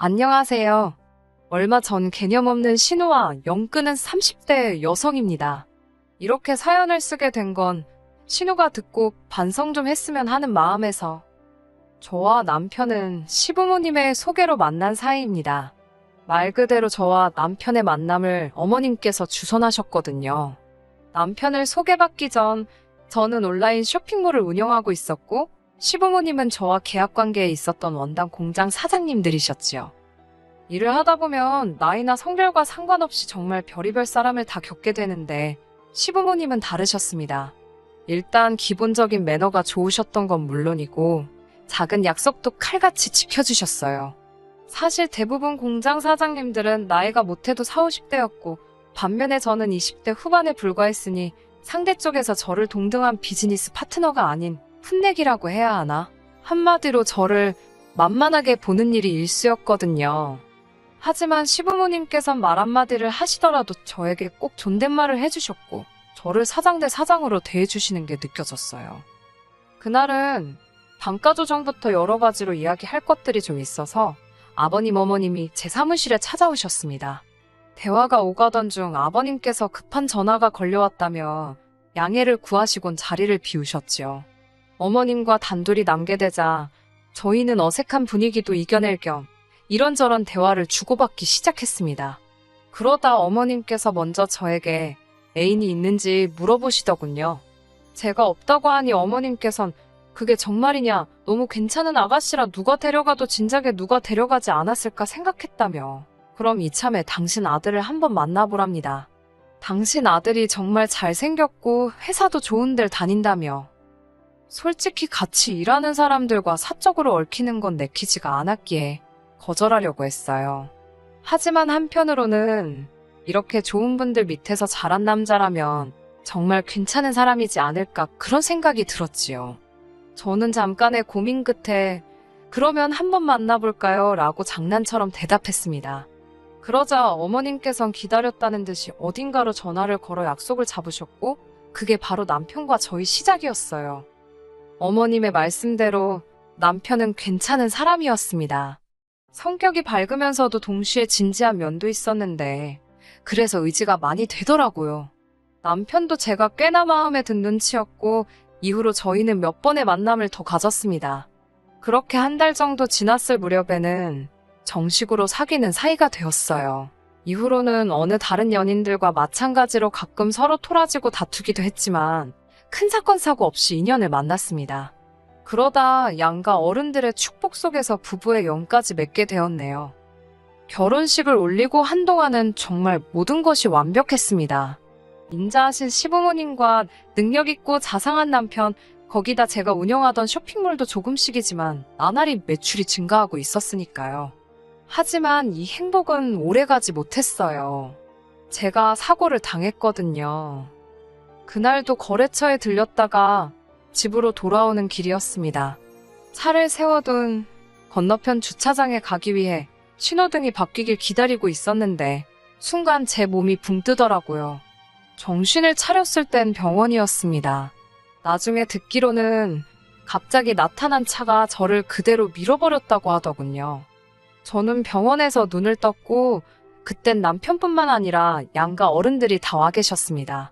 안녕하세요. 얼마 전 개념 없는 신우와 영 끄는 30대 여성입니다. 이렇게 사연을 쓰게 된 건 신우가 듣고 반성 좀 했으면 하는 마음에서 저와 남편은 시부모님의 소개로 만난 사이입니다. 말 그대로 저와 남편의 만남을 어머님께서 주선하셨거든요. 남편을 소개받기 전 저는 온라인 쇼핑몰을 운영하고 있었고 시부모님은 저와 계약관계에 있었던 원당 공장 사장님들이셨지요. 일을 하다 보면 나이나 성별과 상관없이 정말 별의별 사람을 다 겪게 되는데 시부모님은 다르셨습니다. 일단 기본적인 매너가 좋으셨던 건 물론이고 작은 약속도 칼같이 지켜주셨어요. 사실 대부분 공장 사장님들은 나이가 못해도 40, 50대였고 반면에 저는 20대 후반에 불과했으니 상대 쪽에서 저를 동등한 비즈니스 파트너가 아닌 풋내기라고 해야 하나? 한마디로 저를 만만하게 보는 일이 일쑤였거든요. 하지만 시부모님께선 말 한마디를 하시더라도 저에게 꼭 존댓말을 해주셨고 저를 사장 대 사장으로 대해주시는 게 느껴졌어요. 그날은 단가 조정부터 여러 가지로 이야기할 것들이 좀 있어서 아버님 어머님이 제 사무실에 찾아오셨습니다. 대화가 오가던 중 아버님께서 급한 전화가 걸려왔다며 양해를 구하시곤 자리를 비우셨지요. 어머님과 단둘이 남게 되자 저희는 어색한 분위기도 이겨낼 겸 이런저런 대화를 주고받기 시작했습니다. 그러다 어머님께서 먼저 저에게 애인이 있는지 물어보시더군요. 제가 없다고 하니 어머님께선 그게 정말이냐, 너무 괜찮은 아가씨라 누가 데려가도 진작에 누가 데려가지 않았을까 생각했다며. 그럼 이참에 당신 아들을 한번 만나보랍니다. 당신 아들이 정말 잘생겼고 회사도 좋은 데를 다닌다며. 솔직히 같이 일하는 사람들과 사적으로 얽히는 건 내키지가 않았기에 거절하려고 했어요. 하지만 한편으로는 이렇게 좋은 분들 밑에서 자란 남자라면 정말 괜찮은 사람이지 않을까 그런 생각이 들었지요. 저는 잠깐의 고민 끝에 그러면 한번 만나볼까요? 라고 장난처럼 대답했습니다. 그러자 어머님께선 기다렸다는 듯이 어딘가로 전화를 걸어 약속을 잡으셨고 그게 바로 남편과 저희 시작이었어요. 어머님의 말씀대로 남편은 괜찮은 사람이었습니다. 성격이 밝으면서도 동시에 진지한 면도 있었는데 그래서 의지가 많이 되더라고요. 남편도 제가 꽤나 마음에 든 눈치였고 이후로 저희는 몇 번의 만남을 더 가졌습니다. 그렇게 한 달 정도 지났을 무렵에는 정식으로 사귀는 사이가 되었어요. 이후로는 어느 다른 연인들과 마찬가지로 가끔 서로 토라지고 다투기도 했지만 큰 사건 사고 없이 인연을 만났습니다. 그러다 양가 어른들의 축복 속에서 부부의 연까지 맺게 되었네요. 결혼식을 올리고 한동안은 정말 모든 것이 완벽했습니다. 인자하신 시부모님과 능력있고 자상한 남편, 거기다 제가 운영하던 쇼핑몰도 조금씩이지만 나날이 매출이 증가하고 있었으니까요. 하지만 이 행복은 오래가지 못했어요. 제가 사고를 당했거든요. 그날도 거래처에 들렸다가 집으로 돌아오는 길이었습니다. 차를 세워둔 건너편 주차장에 가기 위해 신호등이 바뀌길 기다리고 있었는데 순간 제 몸이 붕 뜨더라고요. 정신을 차렸을 땐 병원이었습니다. 나중에 듣기로는 갑자기 나타난 차가 저를 그대로 밀어버렸다고 하더군요. 저는 병원에서 눈을 떴고 그땐 남편뿐만 아니라 양가 어른들이 다 와 계셨습니다.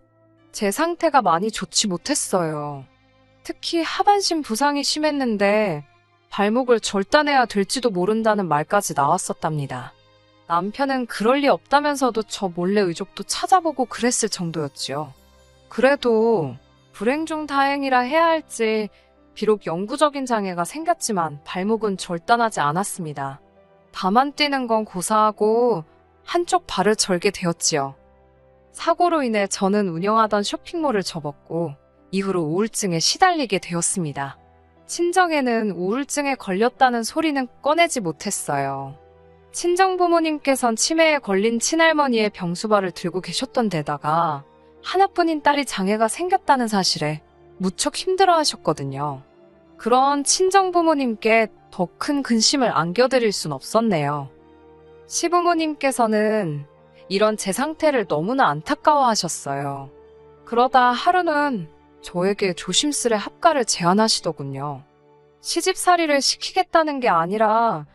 제 상태가 많이 좋지 못했어요. 특히 하반신 부상이 심했는데 발목을 절단해야 될지도 모른다는 말까지 나왔었답니다. 남편은 그럴 리 없다면서도 저 몰래 의족도 찾아보고 그랬을 정도였지요. 그래도 불행 중 다행이라 해야 할지 비록 영구적인 장애가 생겼지만 발목은 절단하지 않았습니다. 다만 뛰는 건 고사하고 한쪽 발을 절게 되었지요. 사고로 인해 저는 운영하던 쇼핑몰을 접었고 이후로 우울증에 시달리게 되었습니다. 친정에는 우울증에 걸렸다는 소리는 꺼내지 못했어요. 친정부모님께선 치매에 걸린 친할머니의 병수발을 들고 계셨던 데다가 하나뿐인 딸이 장애가 생겼다는 사실에 무척 힘들어하셨거든요. 그런 친정부모님께 더 큰 근심을 안겨드릴 순 없었네요. 시부모님께서는 이런 제 상태를 너무나 안타까워하셨어요. 그러다 하루는 저에게 조심스레 합가를 제안하시더군요. 시집살이를 시키겠다는 게 아니라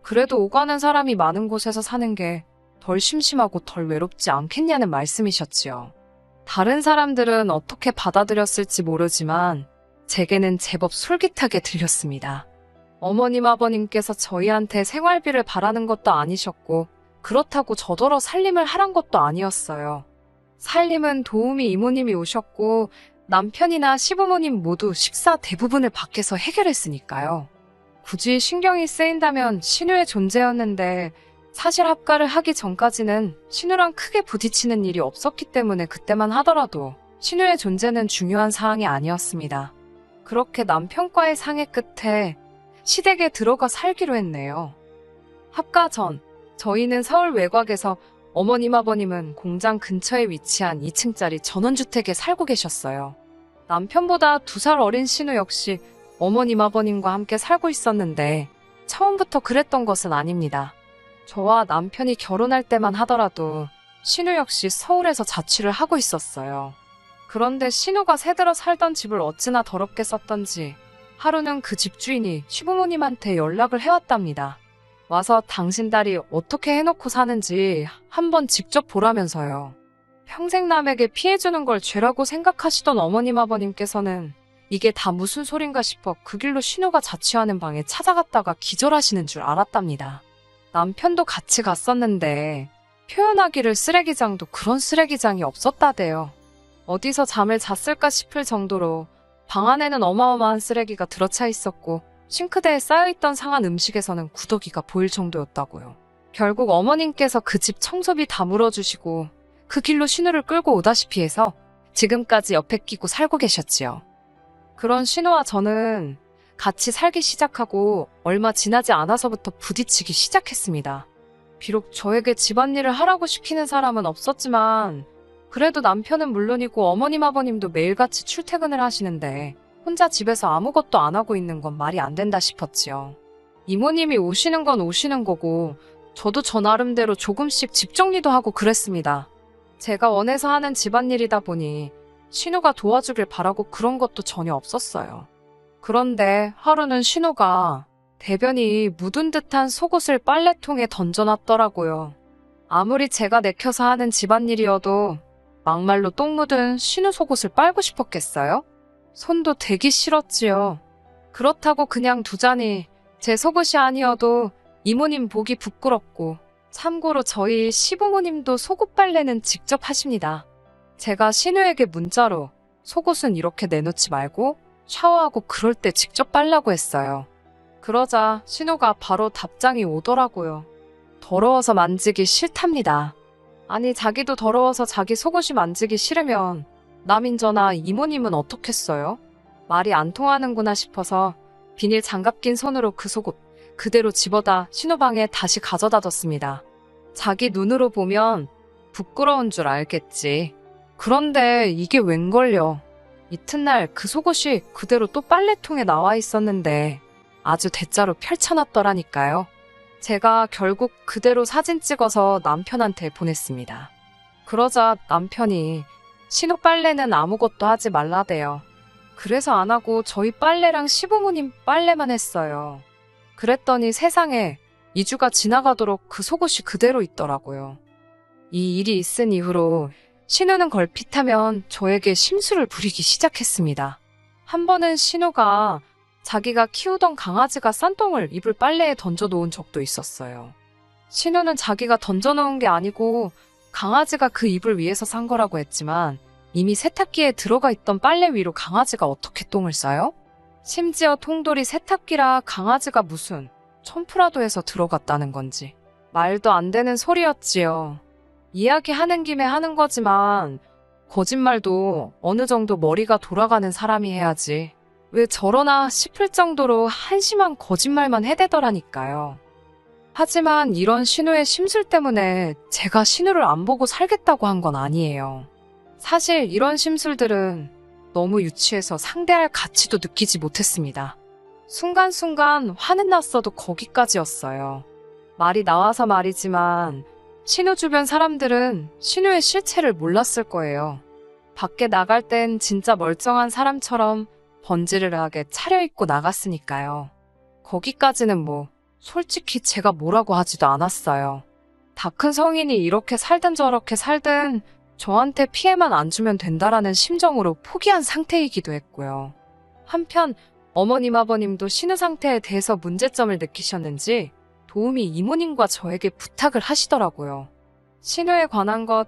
그래도 오가는 사람이 많은 곳에서 사는 게 덜 심심하고 덜 외롭지 않겠냐는 말씀이셨지요. 다른 사람들은 어떻게 받아들였을지 모르지만 제게는 제법 솔깃하게 들렸습니다. 어머님 아버님께서 저희한테 생활비를 바라는 것도 아니셨고 그렇다고 저더러 살림을 하란 것도 아니었어요. 살림은 도우미 이모님이 오셨고 남편이나 시부모님 모두 식사 대부분을 밖에서 해결했으니까요. 굳이 신경이 쓰인다면 신우의 존재였는데 사실 합가를 하기 전까지는 신우랑 크게 부딪히는 일이 없었기 때문에 그때만 하더라도 신우의 존재는 중요한 사항이 아니었습니다. 그렇게 남편과의 상의 끝에 시댁에 들어가 살기로 했네요. 합가 전 저희는 서울 외곽에서 어머님 아버님은 공장 근처에 위치한 2층짜리 전원주택에 살고 계셨어요. 남편보다 2살 어린 신우 역시 어머님 아버님과 함께 살고 있었는데 처음부터 그랬던 것은 아닙니다. 저와 남편이 결혼할 때만 하더라도 신우 역시 서울에서 자취를 하고 있었어요. 그런데 신우가 새들어 살던 집을 어찌나 더럽게 썼던지 하루는 그 집주인이 시부모님한테 연락을 해왔답니다. 와서 당신 딸이 어떻게 해놓고 사는지 한번 직접 보라면서요. 평생 남에게 피해주는 걸 죄라고 생각하시던 어머님 아버님께서는 이게 다 무슨 소린가 싶어 그 길로 신우가 자취하는 방에 찾아갔다가 기절하시는 줄 알았답니다. 남편도 같이 갔었는데 표현하기를 쓰레기장도 그런 쓰레기장이 없었다대요. 어디서 잠을 잤을까 싶을 정도로 방 안에는 어마어마한 쓰레기가 들어차 있었고 싱크대에 쌓여있던 상한 음식에서는 구더기가 보일 정도였다고요. 결국 어머님께서 그 집 청소비 다 물어주시고 그 길로 신우를 끌고 오다시피 해서 지금까지 옆에 끼고 살고 계셨지요. 그런 신우와 저는 같이 살기 시작하고 얼마 지나지 않아서부터 부딪히기 시작했습니다. 비록 저에게 집안일을 하라고 시키는 사람은 없었지만 그래도 남편은 물론이고 어머님 아버님도 매일같이 출퇴근을 하시는데 혼자 집에서 아무것도 안 하고 있는 건 말이 안 된다 싶었지요. 이모님이 오시는 건 오시는 거고 저도 저 나름대로 조금씩 집 정리도 하고 그랬습니다. 제가 원해서 하는 집안일이다 보니 신우가 도와주길 바라고 그런 것도 전혀 없었어요. 그런데 하루는 신우가 대변이 묻은 듯한 속옷을 빨래통에 던져놨더라고요. 아무리 제가 내켜서 하는 집안일이어도 막말로 똥 묻은 신우 속옷을 빨고 싶었겠어요? 손도 대기 싫었지요. 그렇다고 그냥 두자니 제 속옷이 아니어도 이모님 보기 부끄럽고 참고로 저희 시부모님도 속옷 빨래는 직접 하십니다. 제가 신우에게 문자로 속옷은 이렇게 내놓지 말고 샤워하고 그럴 때 직접 빨라고 했어요. 그러자 신우가 바로 답장이 오더라고요. 더러워서 만지기 싫답니다. 아니 자기도 더러워서 자기 속옷이 만지기 싫으면 남인저나 이모님은 어떻겠어요? 말이 안 통하는구나 싶어서 비닐 장갑 낀 손으로 그 속옷 그대로 집어다 신우 방에 다시 가져다 뒀습니다. 자기 눈으로 보면 부끄러운 줄 알겠지. 그런데 이게 웬걸요. 이튿날 그 속옷이 그대로 또 빨래통에 나와 있었는데 아주 대자로 펼쳐놨더라니까요. 제가 결국 그대로 사진 찍어서 남편한테 보냈습니다. 그러자 남편이 신우 빨래는 아무것도 하지 말라대요. 그래서 안 하고 저희 빨래랑 시부모님 빨래만 했어요. 그랬더니 세상에 2주가 지나가도록 그 속옷이 그대로 있더라고요. 이 일이 있은 이후로 신우는 걸핏하면 저에게 심술을 부리기 시작했습니다. 한 번은 신우가 자기가 키우던 강아지가 싼 똥을 이불 빨래에 던져놓은 적도 있었어요. 신우는 자기가 던져놓은 게 아니고 강아지가 그 이불 위에서 싼 거라고 했지만 이미 세탁기에 들어가 있던 빨래 위로 강아지가 어떻게 똥을 싸요? 심지어 통돌이 세탁기라 강아지가 무슨 첨프라도 해서 들어갔다는 건지 말도 안 되는 소리였지요. 이야기하는 김에 하는 거지만 거짓말도 어느 정도 머리가 돌아가는 사람이 해야지 왜 저러나 싶을 정도로 한심한 거짓말만 해대더라니까요. 하지만 이런 신우의 심술 때문에 제가 신우를 안 보고 살겠다고 한 건 아니에요. 사실 이런 심술들은 너무 유치해서 상대할 가치도 느끼지 못했습니다. 순간순간 화는 났어도 거기까지였어요. 말이 나와서 말이지만 신우 주변 사람들은 신우의 실체를 몰랐을 거예요. 밖에 나갈 땐 진짜 멀쩡한 사람처럼 번지르르하게 차려입고 나갔으니까요. 거기까지는 뭐 솔직히 제가 뭐라고 하지도 않았어요. 다 큰 성인이 이렇게 살든 저렇게 살든 저한테 피해만 안 주면 된다라는 심정으로 포기한 상태이기도 했고요. 한편 어머님 아버님도 신우 상태에 대해서 문제점을 느끼셨는지 도우미 이모님과 저에게 부탁을 하시더라고요. 신우에 관한 것,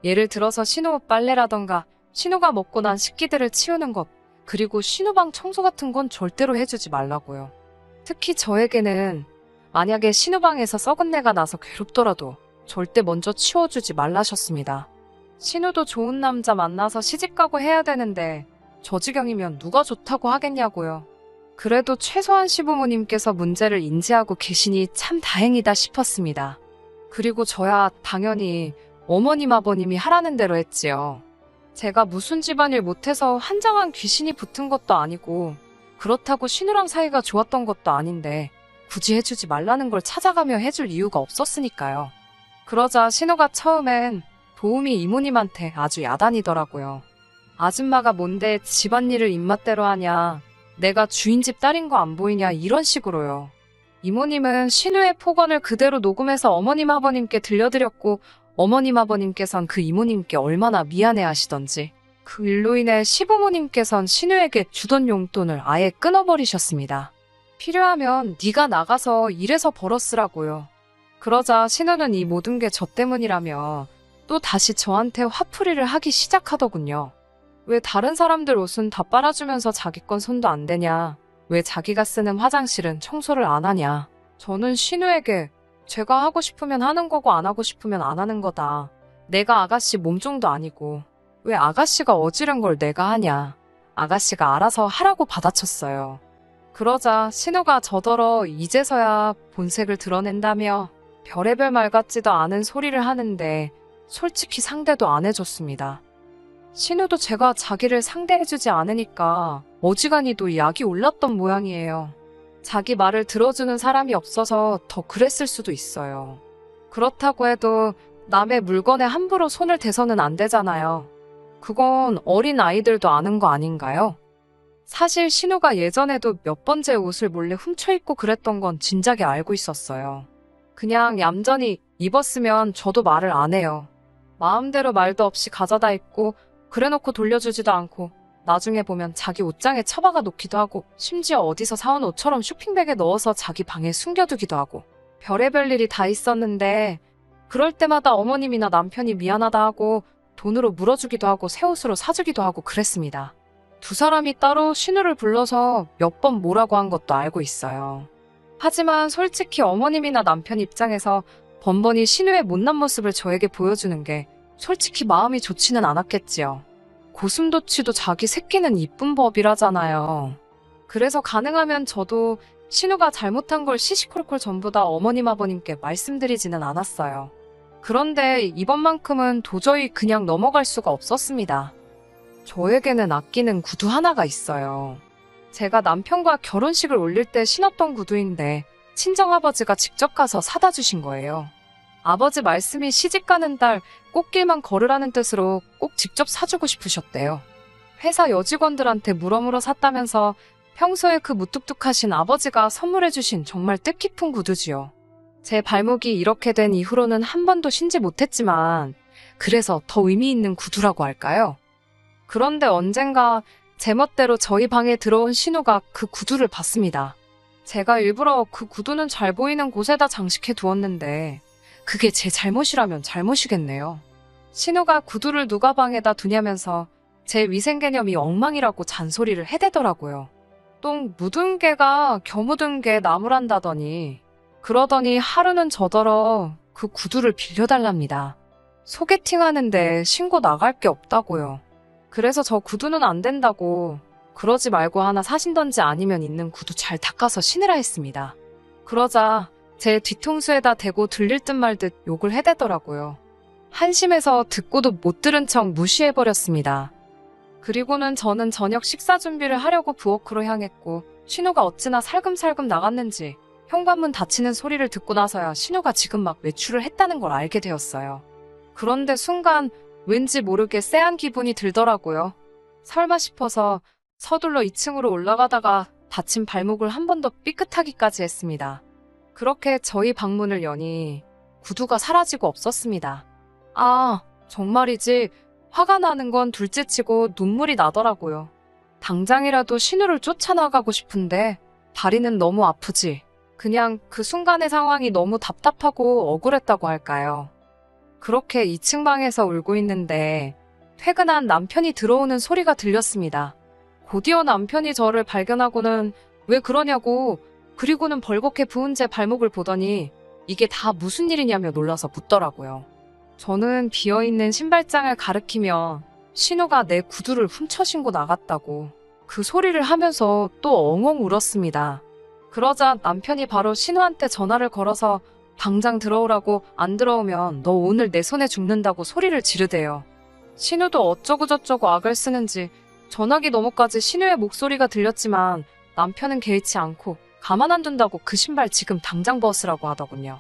예를 들어서 신우 옷 빨래라던가 신우가 먹고 난 식기들을 치우는 것, 그리고 신우방 청소 같은 건 절대로 해주지 말라고요. 특히 저에게는 만약에 신우방에서 썩은 내가 나서 괴롭더라도 절대 먼저 치워주지 말라셨습니다. 신우도 좋은 남자 만나서 시집가고 해야 되는데 저 지경이면 누가 좋다고 하겠냐고요. 그래도 최소한 시부모님께서 문제를 인지하고 계시니 참 다행이다 싶었습니다. 그리고 저야 당연히 어머님 아버님이 하라는 대로 했지요. 제가 무슨 집안일 못해서 한장한 귀신이 붙은 것도 아니고 그렇다고 신우랑 사이가 좋았던 것도 아닌데 굳이 해주지 말라는 걸 찾아가며 해줄 이유가 없었으니까요. 그러자 신우가 처음엔 도우미 이모님한테 아주 야단이더라고요. 아줌마가 뭔데 집안일을 입맛대로 하냐, 내가 주인집 딸인 거 안 보이냐, 이런 식으로요. 이모님은 신우의 폭언을 그대로 녹음해서 어머님 아버님께 들려드렸고 어머님 아버님께선 그 이모님께 얼마나 미안해 하시던지 그 일로 인해 시부모님께선 신우에게 주던 용돈을 아예 끊어버리셨습니다. 필요하면 네가 나가서 일해서 벌어 쓰라고요. 그러자 신우는 이 모든 게 저 때문이라며 또 다시 저한테 화풀이를 하기 시작하더군요. 왜 다른 사람들 옷은 다 빨아주면서 자기 건 손도 안 대냐? 왜 자기가 쓰는 화장실은 청소를 안 하냐? 저는 신우에게 제가 하고 싶으면 하는 거고 안 하고 싶으면 안 하는 거다. 내가 아가씨 몸종도 아니고 왜 아가씨가 어지른 걸 내가 하냐? 아가씨가 알아서 하라고 받아쳤어요. 그러자 신우가 저더러 이제서야 본색을 드러낸다며 별의별 말 같지도 않은 소리를 하는데 솔직히 상대도 안 해줬습니다. 신우도 제가 자기를 상대해주지 않으니까 어지간히도 약이 올랐던 모양이에요. 자기 말을 들어주는 사람이 없어서 더 그랬을 수도 있어요. 그렇다고 해도 남의 물건에 함부로 손을 대서는 안 되잖아요. 그건 어린 아이들도 아는 거 아닌가요? 사실 신우가 예전에도 몇 번 제 옷을 몰래 훔쳐 입고 그랬던 건 진작에 알고 있었어요. 그냥 얌전히 입었으면 저도 말을 안 해요. 마음대로 말도 없이 가져다 입고 그래놓고 돌려주지도 않고 나중에 보면 자기 옷장에 처박아 놓기도 하고 심지어 어디서 사온 옷처럼 쇼핑백에 넣어서 자기 방에 숨겨두기도 하고 별의별 일이 다 있었는데 그럴 때마다 어머님이나 남편이 미안하다 하고 돈으로 물어주기도 하고 새 옷으로 사주기도 하고 그랬습니다. 두 사람이 따로 신우를 불러서 몇 번 뭐라고 한 것도 알고 있어요. 하지만 솔직히 어머님이나 남편 입장에서 번번이 신우의 못난 모습을 저에게 보여주는 게 솔직히 마음이 좋지는 않았겠지요. 고슴도치도 자기 새끼는 이쁜 법이라잖아요. 그래서 가능하면 저도 신우가 잘못한 걸 시시콜콜 전부 다 어머님 아버님께 말씀드리지는 않았어요. 그런데 이번만큼은 도저히 그냥 넘어갈 수가 없었습니다. 저에게는 아끼는 구두 하나가 있어요. 제가 남편과 결혼식을 올릴 때 신었던 구두인데 친정아버지가 직접 가서 사다 주신 거예요. 아버지 말씀이 시집가는 딸 꽃길만 걸으라는 뜻으로 꼭 직접 사주고 싶으셨대요. 회사 여직원들한테 물어물어 샀다면서 평소에 그 무뚝뚝하신 아버지가 선물해 주신 정말 뜻깊은 구두지요. 제 발목이 이렇게 된 이후로는 한 번도 신지 못했지만 그래서 더 의미 있는 구두라고 할까요? 그런데 언젠가 제멋대로 저희 방에 들어온 신우가 그 구두를 봤습니다. 제가 일부러 그 구두는 잘 보이는 곳에다 장식해 두었는데 그게 제 잘못이라면 잘못이겠네요. 신우가 구두를 누가 방에다 두냐면서 제 위생 개념이 엉망이라고 잔소리를 해대더라고요. 똥 묻은 개가 겨 묻은 개 나무란다더니 그러더니 하루는 저더러 그 구두를 빌려달랍니다. 소개팅하는데 신고 나갈 게 없다고요. 그래서 저 구두는 안 된다고 그러지 말고 하나 사신던지 아니면 있는 구두 잘 닦아서 신으라 했습니다. 그러자 제 뒤통수에다 대고 들릴 듯 말 듯 욕을 해대더라고요. 한심해서 듣고도 못 들은 척 무시해버렸습니다. 그리고는 저는 저녁 식사 준비를 하려고 부엌으로 향했고 신우가 어찌나 살금살금 나갔는지 현관문 닫히는 소리를 듣고 나서야 신우가 지금 막 외출을 했다는 걸 알게 되었어요. 그런데 순간 왠지 모르게 쎄한 기분이 들더라고요. 설마 싶어서 서둘러 2층으로 올라가다가 다친 발목을 한 번 더 삐끗하기까지 했습니다. 그렇게 저희 방문을 여니 구두가 사라지고 없었습니다. 아, 정말이지. 화가 나는 건 둘째치고 눈물이 나더라고요. 당장이라도 신우를 쫓아나가고 싶은데 다리는 너무 아프지. 그냥 그 순간의 상황이 너무 답답하고 억울했다고 할까요? 그렇게 2층 방에서 울고 있는데 퇴근한 남편이 들어오는 소리가 들렸습니다. 곧이어 남편이 저를 발견하고는 왜 그러냐고, 그리고는 벌겋게 부은 제 발목을 보더니 이게 다 무슨 일이냐며 놀라서 묻더라고요. 저는 비어있는 신발장을 가리키며 신우가 내 구두를 훔쳐 신고 나갔다고 그 소리를 하면서 또 엉엉 울었습니다. 그러자 남편이 바로 신우한테 전화를 걸어서 당장 들어오라고, 안 들어오면 너 오늘 내 손에 죽는다고 소리를 지르대요. 신우도 어쩌고저쩌고 악을 쓰는지 전화기 너머까지 신우의 목소리가 들렸지만 남편은 개의치 않고 가만 안 둔다고 그 신발 지금 당장 벗으라고 하더군요.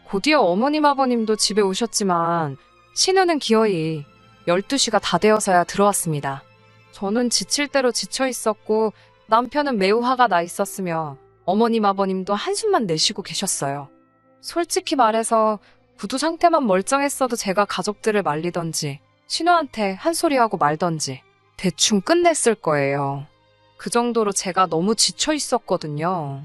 곧이어 어머님 아버님도 집에 오셨지만 신우는 기어이 12시가 다 되어서야 들어왔습니다. 저는 지칠 대로 지쳐 있었고 남편은 매우 화가 나 있었으며 어머님 아버님도 한숨만 내쉬고 계셨어요. 솔직히 말해서 구두 상태만 멀쩡했어도 제가 가족들을 말리던지 신우한테 한 소리 하고 말던지 대충 끝냈을 거예요. 그 정도로 제가 너무 지쳐 있었거든요.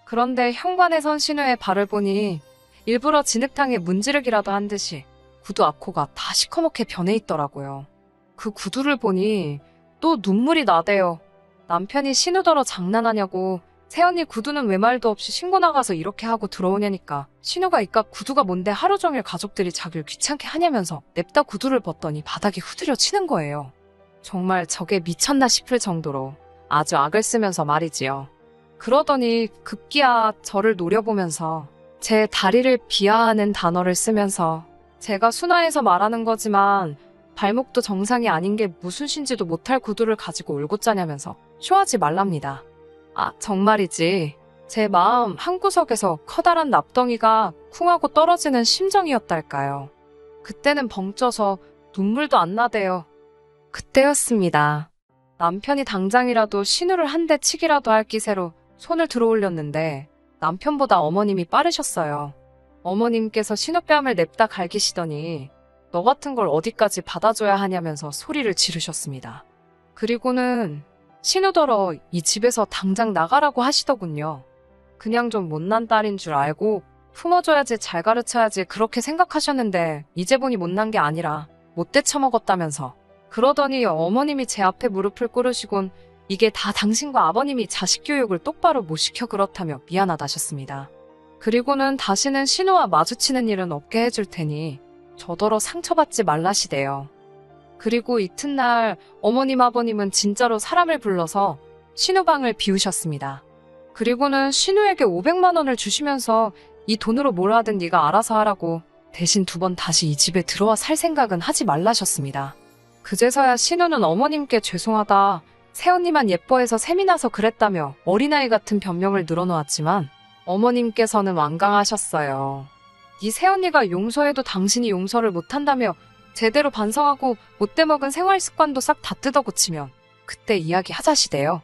그런데 현관에 선 신우의 발을 보니 일부러 진흙탕에 문지르기라도 한 듯이 구두 앞코가 다 시커멓게 변해 있더라고요. 그 구두를 보니 또 눈물이 나대요. 남편이 신우더러 장난하냐고, 새언니 구두는 왜 말도 없이 신고 나가서 이렇게 하고 들어오냐니까 신우가 이깟 구두가 뭔데 하루 종일 가족들이 자기를 귀찮게 하냐면서 냅다 구두를 벗더니 바닥에 후드려 치는 거예요. 정말 저게 미쳤나 싶을 정도로 아주 악을 쓰면서 말이지요. 그러더니 급기야 저를 노려보면서 제 다리를 비하하는 단어를 쓰면서 제가 순화해서 말하는 거지만 발목도 정상이 아닌 게 무슨 신지도 못할 구두를 가지고 울고 짜냐면서 쇼하지 말랍니다. 아, 정말이지. 제 마음 한구석에서 커다란 납덩이가 쿵하고 떨어지는 심정이었달까요. 그때는 벙쪄서 눈물도 안 나대요. 그때였습니다. 남편이 당장이라도 신우를 한 대 치기라도 할 기세로 손을 들어 올렸는데 남편보다 어머님이 빠르셨어요. 어머님께서 신우 뺨을 냅다 갈기시더니 너 같은 걸 어디까지 받아줘야 하냐면서 소리를 지르셨습니다. 그리고는 신우더러 이 집에서 당장 나가라고 하시더군요. 그냥 좀 못난 딸인 줄 알고 품어줘야지, 잘 가르쳐야지 그렇게 생각하셨는데 이제 보니 못난 게 아니라 못돼 처먹었다면서. 그러더니 어머님이 제 앞에 무릎을 꿇으시곤 이게 다 당신과 아버님이 자식 교육을 똑바로 못 시켜 그렇다며 미안하다셨습니다. 그리고는 다시는 신우와 마주치는 일은 없게 해줄 테니 저더러 상처받지 말라시대요. 그리고 이튿날 어머님 아버님은 진짜로 사람을 불러서 신우 방을 비우셨습니다. 그리고는 신우에게 500만 원을 주시면서 이 돈으로 뭘 하든 네가 알아서 하라고, 대신 2번 다시 이 집에 들어와 살 생각은 하지 말라셨습니다. 그제서야 신우는 어머님께 죄송하다, 새언니만 예뻐해서 셈이 나서 그랬다며 어린아이 같은 변명을 늘어놓았지만 어머님께서는 완강하셨어요. 네 새언니가 용서해도 당신이 용서를 못한다며 제대로 반성하고 못돼 먹은 생활 습관도 싹 다 뜯어고치면 그때 이야기하자시대요.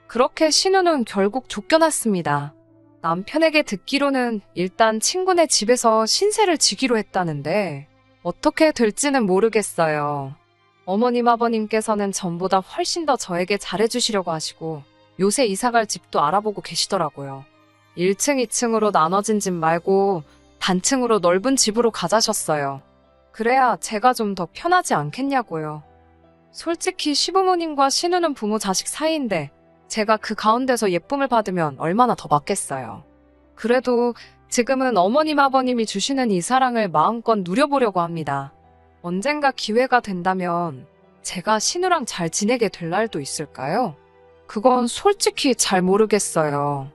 그렇게 신우는 결국 쫓겨났습니다. 남편에게 듣기로는 일단 친구네 집에서 신세를 지기로 했다는데 어떻게 될지는 모르겠어요. 어머님 아버님께서는 전보다 훨씬 더 저에게 잘해주시려고 하시고 요새 이사갈 집도 알아보고 계시더라고요. 1층, 2층으로 나눠진 집 말고 단층으로 넓은 집으로 가자셨어요. 그래야 제가 좀 더 편하지 않겠냐고요. 솔직히 시부모님과 신우는 부모 자식 사이인데 제가 그 가운데서 예쁨을 받으면 얼마나 더 받겠어요. 그래도 지금은 어머님 아버님이 주시는 이 사랑을 마음껏 누려보려고 합니다. 언젠가 기회가 된다면 제가 신우랑 잘 지내게 될 날도 있을까요? 그건 솔직히 잘 모르겠어요.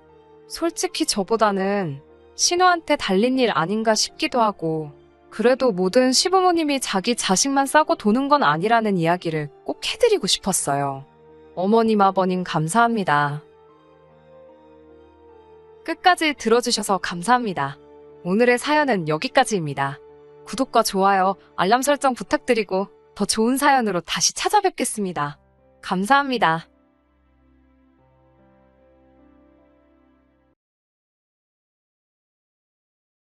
솔직히 저보다는 신우한테 달린 일 아닌가 싶기도 하고, 그래도 모든 시부모님이 자기 자식만 싸고 도는 건 아니라는 이야기를 꼭 해드리고 싶었어요. 어머님 아버님 감사합니다. 끝까지 들어주셔서 감사합니다. 오늘의 사연은 여기까지입니다. 구독과 좋아요, 알람 설정 부탁드리고 더 좋은 사연으로 다시 찾아뵙겠습니다. 감사합니다.